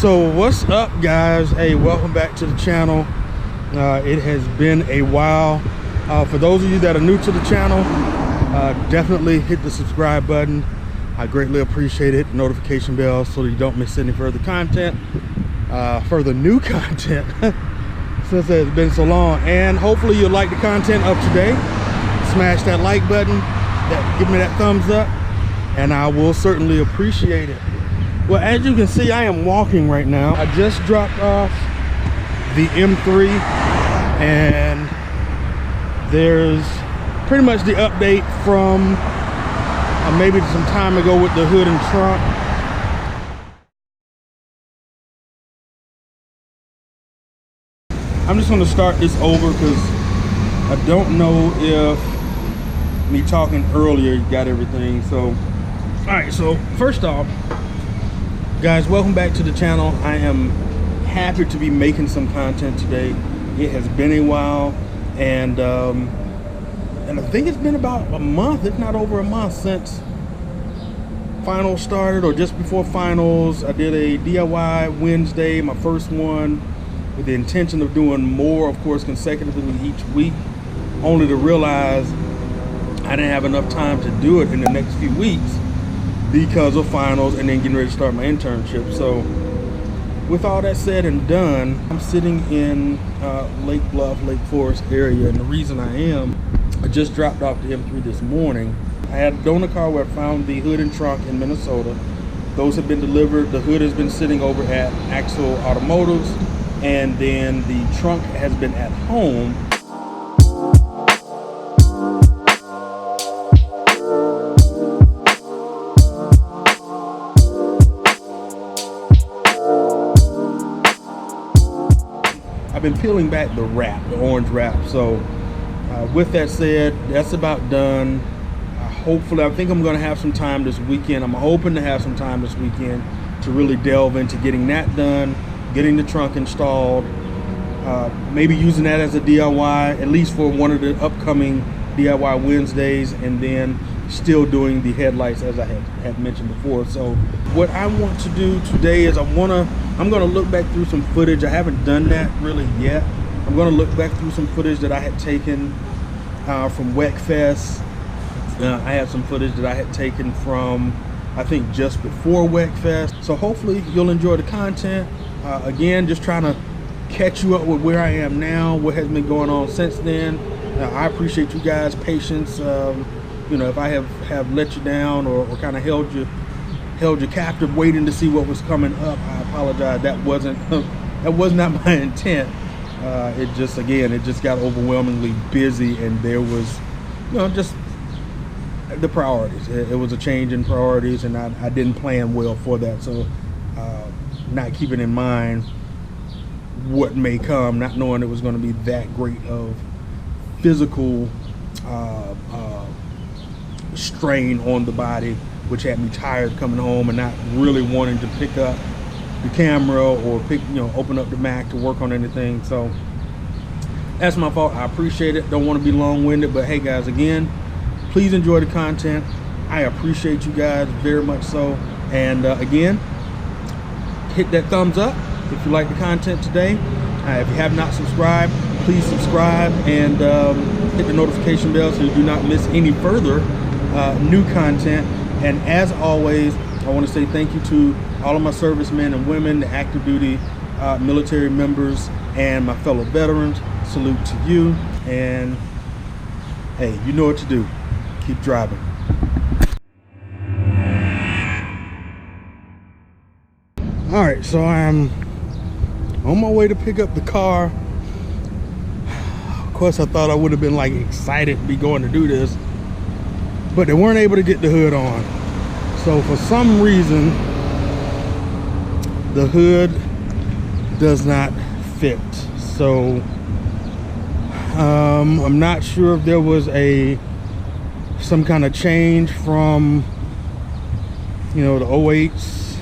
So what's up, guys? Hey, welcome back to the channel. It has been a while. For those of you that are new to the channel, definitely hit the subscribe button. I greatly appreciate it. Notification bell so that you don't miss any further content, further new content since it's been so long. And hopefully you'll like the content of today. Smash that like button, give me that thumbs up, and I will certainly appreciate it. Well, as you can see, I am walking right now. I just dropped off the M3, and there's pretty much the update from maybe some time ago with the hood and trunk. I'm just going to start this over because I don't know if me talking earlier got everything. So, all right, so first off, guys, welcome back to the channel. I am happy to be making some content today. It has been a while, and I think it's been about a month, if not over a month, since finals started, or just before finals. I did a DIY Wednesday, my first one, with the intention of doing more, of course, consecutively each week, only to realize I didn't have enough time to do it in the next few weeks because of finals and then getting ready to start my internship. So with all that said and done, I'm sitting in Lake Bluff, Lake Forest area, and the reason I just dropped off the M3 this morning. I had a donor car where I found the hood and trunk in Minnesota. Those have been delivered. The hood has been sitting over at Axle Automotives, and then the trunk has been at home. I've been peeling back the wrap, the orange wrap. So with that said, that's about done. Hopefully, I think I'm going to have some time this weekend. I'm hoping to have some time this weekend to really delve into getting that done, getting the trunk installed, maybe using that as a DIY, at least for one of the upcoming DIY Wednesdays, and then still doing the headlights as I had mentioned before. So what I want to do today is I'm going to look back through some footage. I haven't done that really yet. I'm going to look back through some footage that I had taken from WekFest. I had some footage that I had taken from, I think, just before WekFest. So hopefully you'll enjoy the content. Again, just trying to catch you up with where I am now, what has been going on since then. I appreciate you guys' patience. You know, if I have let you down or kind of held you captive waiting to see what was coming up, I apologize. That was not my intent. It just got overwhelmingly busy, and there was, you know, just the priorities. It was a change in priorities, and I didn't plan well for that. So not keeping in mind what may come, not knowing it was going to be that great of physical strain on the body, which had me tired coming home and not really wanting to pick up the camera or open up the Mac to work on anything. So that's my fault. I appreciate it. Don't want to be long-winded, but hey guys, again, please enjoy the content. I appreciate you guys very much so. And again, hit that thumbs up if you like the content today. If you have not subscribed, please subscribe and hit the notification bell so you do not miss any further new content. And as always, I want to say thank you to all of my servicemen and women, the active duty military members, and my fellow veterans. Salute to you. And hey, you know what to do. Keep driving. All right, so I'm on my way to pick up the car. Of course, I thought I would have been like excited to be going to do this, but they weren't able to get the hood on. So for some reason, the hood does not fit. So I'm not sure if there was some kind of change from, you know, the 08s,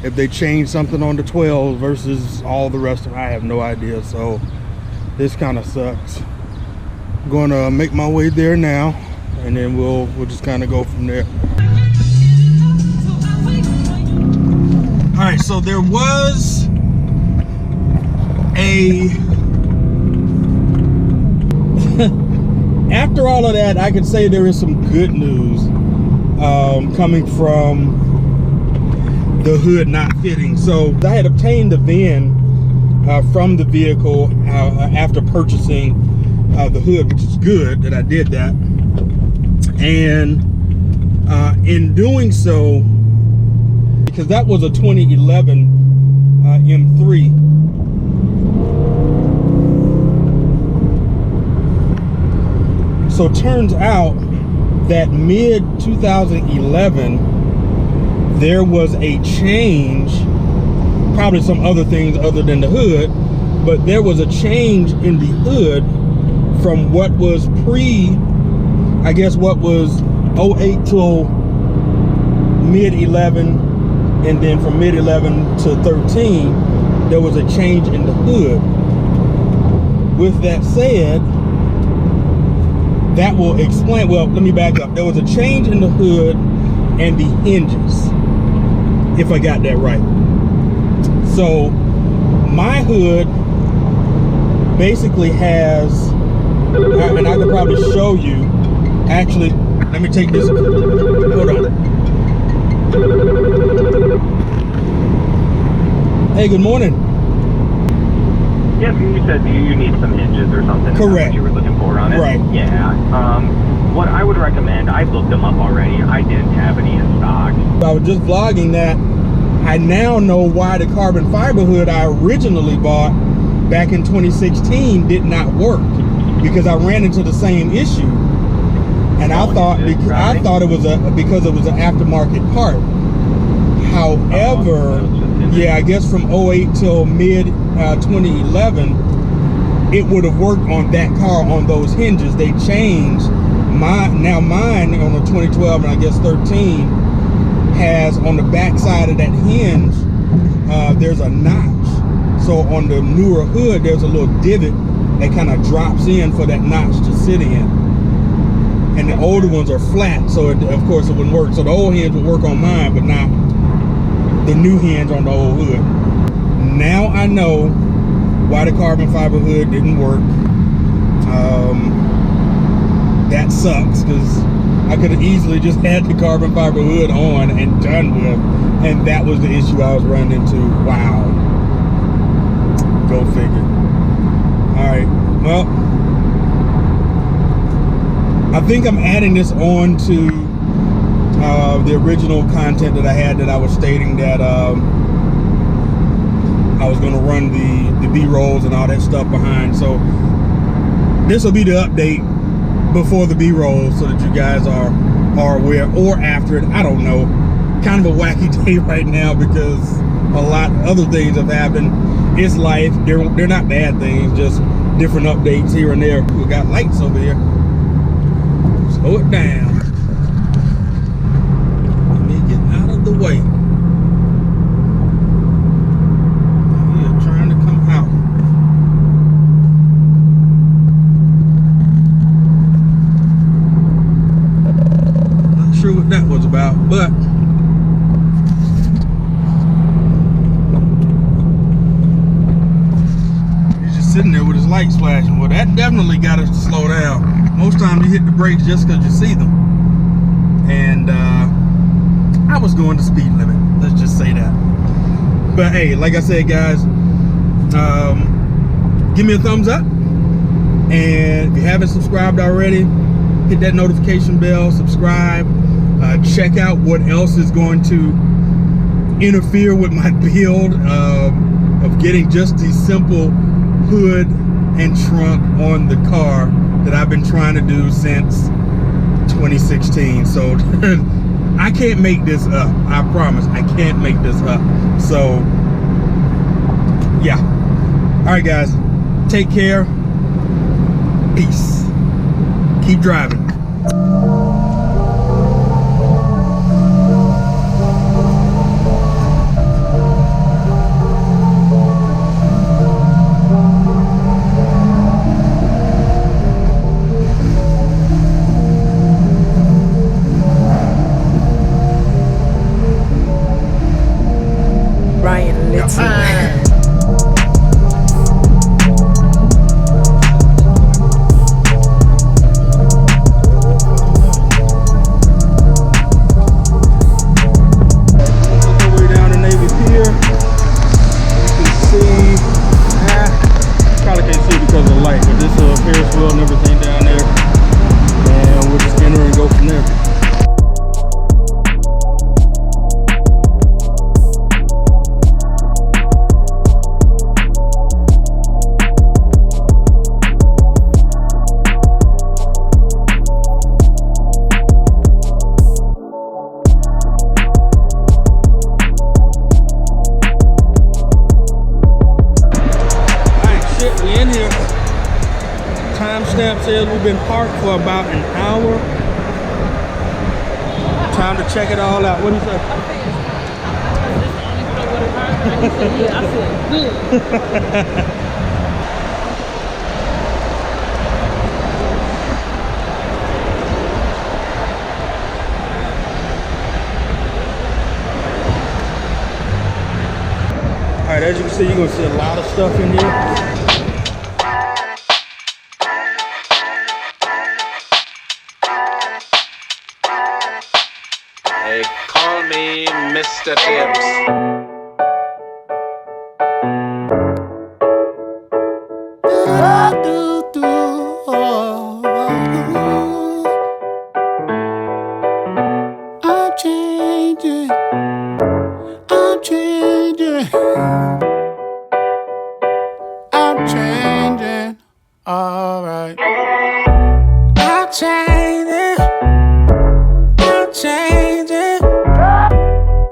if they changed something on the 12 versus all the rest of them. I have no idea. So this kind of sucks. I'm gonna make my way there now, and then we'll just kind of go from there. All right, so there was after all of that, I could say there is some good news coming from the hood not fitting. So I had obtained the VIN from the vehicle after purchasing the hood, which is good that I did that. And in doing so, because that was a 2011 M3. So it turns out that mid 2011, there was a change, probably some other things other than the hood, but there was a change in the hood from what was I guess what was 08 till mid 11, and then from mid 11 to 13, there was a change in the hood. With that said, that will explain, well, let me back up. There was a change in the hood and the hinges, if I got that right. So my hood basically has, and I could probably show you, actually, let me take this, hold on. Hey, good morning. Yes, you said you need some hinges or something. Correct. What you were looking for on it. Right. Yeah. What I would recommend, I looked them up already. I didn't have any in stock. I was just vlogging that. I now know why the carbon fiber hood I originally bought back in 2016 did not work, because I ran into the same issue, and I thought it was because it was an aftermarket part. However, yeah, I guess from 08 till mid 2011, it would have worked on that car on those hinges. They changed mine on the 2012 and I guess 13 has on the back side of that hinge there's a notch. So on the newer hood there's a little divot that kind of drops in for that notch to sit in, and the older ones are flat, so of course it wouldn't work. So the old hinge would work on mine, but not the new hinge on the old hood. Now I know why the carbon fiber hood didn't work. That sucks, because I could have easily just had the carbon fiber hood on and done with, and that was the issue I was running into. Wow. Go figure. All right, well, I think I'm adding this on to the original content that I had, that I was stating that I was going to run the B-rolls and all that stuff behind. So this will be the update before the B-rolls, so that you guys are aware, or after it. I don't know. Kind of a wacky day right now because a lot of other things have happened. It's life. They're not bad things, just different updates here and there. We got lights over here. Slow it down. Let me get out of the way. Yeah, trying to come out. Not sure what that was about, but sitting there with his lights flashing. Well, that definitely got us to slow down. Most times you hit the brakes just because you see them. And I was going the speed limit. Let's just say that. But hey, like I said, guys, give me a thumbs up. And if you haven't subscribed already, hit that notification bell, subscribe. Check out what else is going to interfere with my build of getting just the simple hood and trunk on the car that I've been trying to do since 2016. So I can't make this up. I promise I can't make this up. So yeah. All right, guys, take care. Peace. Keep driving. wheel and everything down there. And we'll just enter and go from there. Timestamp says we've been parked for about an hour. Time to check it all out. What do you say? All right, as you can see, you're gonna see a lot of stuff in here. They call me Mr. Tibbs. I'm changing. I'm changing. I'm changing. All right. I'm changing. I'm changing.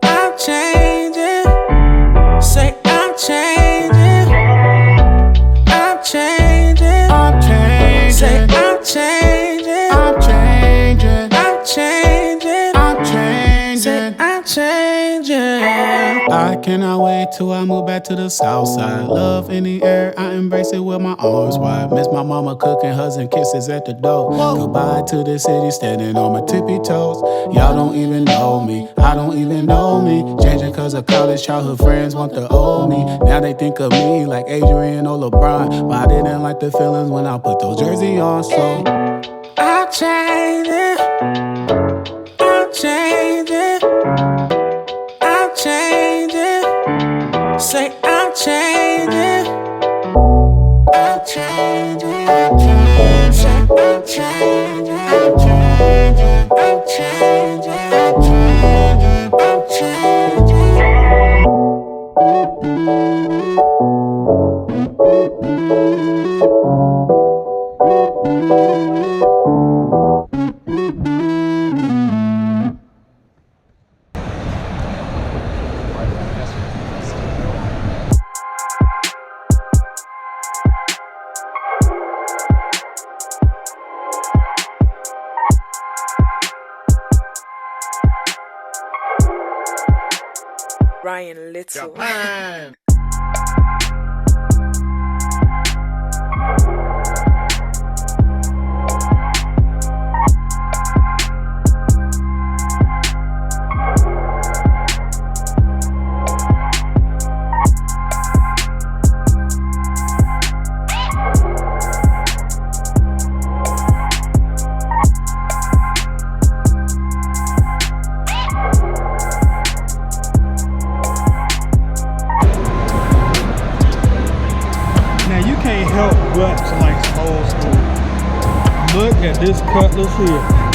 I'm changing. Say I'm changing. I'm changing. I'm changing. Say I'm changing. I'm changing. I'm changing. I'm changing. Say I'm changing. I cannot wait till I move back to the south side. Love in the air, I embrace it with my arms wide. Miss my mama cooking, hugs and kisses at the door. Goodbye to the city, standing on my tippy toes. Y'all don't even know me, I don't even know me. Changing cause of college, childhood friends want to owe me. Now they think of me like Adrian or LeBron, but I didn't like the feelings when I put those jerseys on, so I'm changing. I'm changing. I'm changing. Say I'm changing. I'm changing. I'm changing. Say I'm changing. I'm changing. I'm changing. I'm changing. I'm changing. Ryan Little. Help but like old school. Look at this cutlass here.